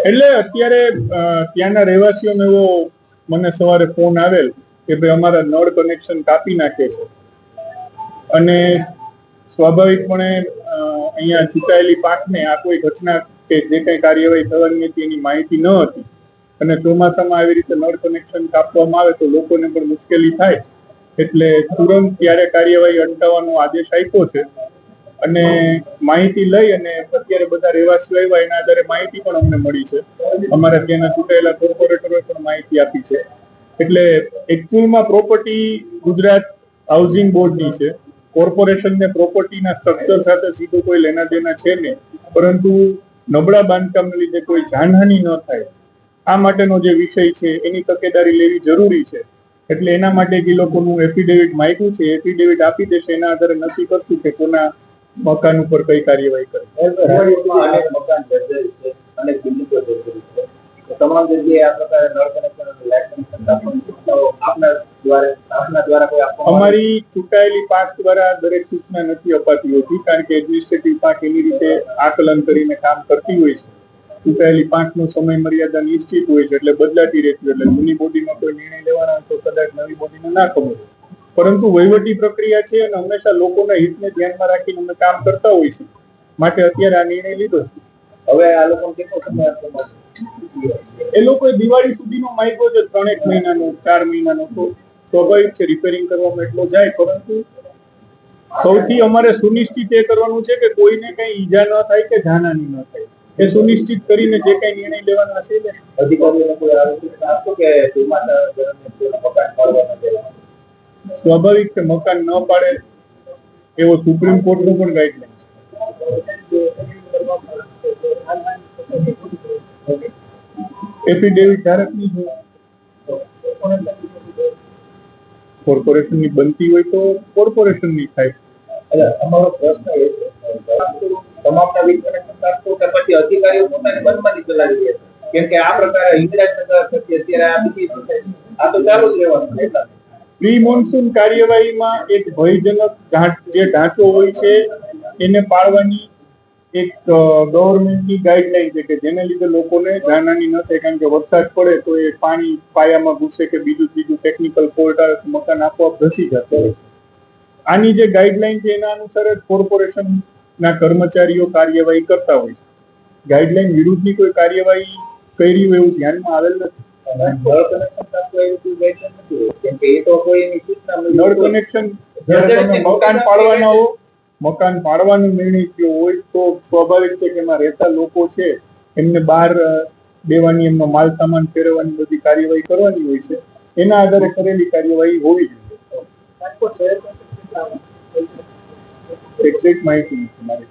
એટલે અત્યારે ત્યાંના રહેવાસીઓનો એવો મને સવારે ફોન આવેલ કે ભાઈ અમારા નળ કનેક્શન કાપી નાખે છે અને સ્વાભાવિકપણે અહીંયા ચૂંટાયેલી પાંખને આ કોઈ ઘટના કે જે કઈ કાર્યવાહી થવાની હતી એની માહિતી ન હતી અને ચોમાસામાં આવી રીતે નળ કનેક્શન કાપવામાં આવે તો લોકોને પણ મુશ્કેલી થાય એટલે તુરંત ત્યારે કાર્યવાહી અટકાવવાનો આદેશ આપ્યો છે અને માહિતી લઈ અને અત્યારે બધા રહેવાસીઓ આવ્યા એના આધારે માહિતી પણ અમને મળી છે. અમારા ત્યાંના ચૂંટાયેલા કોર્પોરેટરોએ પણ માહિતી આપી છે. એટલે એકચ્યુઅલમાં પ્રોપર્ટી ગુજરાત હાઉસિંગ બોર્ડની છે. કોર્પોરેશનને પ્રોપર્ટીના સ્ટ્રક્ચર સાથે સીધો કોઈ લેના દેના છે નહીં, પરંતુ નબળા બાંધકામને લીધે કોઈ જાનહાનિ ન થાય આ માટેનો જે વિષય છે એની તકેદારી લેવી જરૂરી છે. એટલે એના માટે જે લોકોનું એફિડેવિટ માંગ્યું છે એફિડેવિટ આપી દેશે, એના આધારે નક્કી કરશું કે કોના મકાન ઉપર કઈ કાર્યવાહી કરવી. તમામ જગ્યાએ આ પ્રકારે નળ કનેક્શન લાઇટ કનેક્શન અમારી ચૂંટાયેલી પાંખ દ્વારા દરેક સૂચના નથી અપાતી હોતી, કારણ કે એડમિનિસ્ટ્રેટિવ પાંખ એની રીતે આકલન કરીને કામ કરતી હોય છે. ચૂંટાયેલી પાંખનો સમય મર્યાદા નિશ્ચિત હોય છે એટલે બદલાતી રહેતી હોય, એટલે જૂની બોડીનો કોઈ નિર્ણય લેવાનો તો કદાચ નવી બોડીને ના ખબર હોય, પરંતુ વહીવટી પ્રક્રિયા છે અને હંમેશા લોકોના હિતને ધ્યાનમાં રાખીને અમે કામ કરતા હોય છે, માટે અત્યારે આ નિર્ણય લીધો છે. હવે આ લોકો કેટલો સમય આપશે? એ લોકોએ દિવાળી સુધીનો માંગ્યો છે, 3 મહિનાનો 4 મહિનાનો, તો સ્વાભાવિક છે રિપેરિંગ કરવામાં એટલો જાય, પરંતુ સૌથી અમારે સુનિશ્ચિત એ કરવાનું છે કે કોઈને કઈ ઈજા ન થાય કે જાનહાનિ ન થાય, એ સુનિશ્ચિત કરીને જે કઈ નિર્ણય લેવાના છે ને અધિકારીઓને કોઈ આલોચના આપો કે ચોમાસા દરમિયાન મકાન પાડવાના છે. સ્વાભાવિક છે મકાન ન પાડે એવો સુપ્રીમ કોર્ટનો પણ ગાઈડલાઈન છે. એફિડેવિટ ધારકની કોર્પોરેશનની બનતી હોય તો કોર્પોરેશનની થાય. અમારો પ્રશ્ન એ છે તમામના વીજ કનેક્શન કાપશો કે પછી અધિકારીઓ પોતાની મનમાની ચલાવી રહ્યા છે? કેમ કે આ પ્રકારે હિંગરાજનગર થકી અત્યારે આ બીજી આ તો ચાલુ જ રહેવાનું છે. પ્રી મોન્સૂન કાર્યવાહીમાં એક ભયજનક જે ઢાંચો હોય છે એને પાળવાની એક ગવર્મેન્ટની ગાઈડલાઈન છે કે જેને લીધે લોકોને જાનહાનિ ન થાય, કારણ કે વરસાદ પડે તો એ પાણી પાયામાં ઘૂસે કે બીજું ટેકનિકલ ફોલ્ટ આવે તો મકાન આપોઆપ ધસી જતો હોય છે. આની જે ગાઈડલાઈન છે એના અનુસાર જ કોર્પોરેશનના કર્મચારીઓ કાર્યવાહી કરતા હોય છે. ગાઈડલાઈન વિરુદ્ધની કોઈ કાર્યવાહી કરી હોય એવું ધ્યાનમાં આવેલ નથી. નળ કનેક્શન મકાન પાડવાના હો, મકાન પાડવાનો નિર્ણય થયો હોય તો સ્વાભાવિક છે કે એમાં રહેતા લોકો છે એમને બહાર દેવાની, એમનો માલ સામાન ફેરવવાની બધી કાર્યવાહી કરવાની હોય છે. એના આધારે કરેલી કાર્યવાહી હોવી જોઈએ. એક્ઝેક્ટ માહિતી નથી મારી.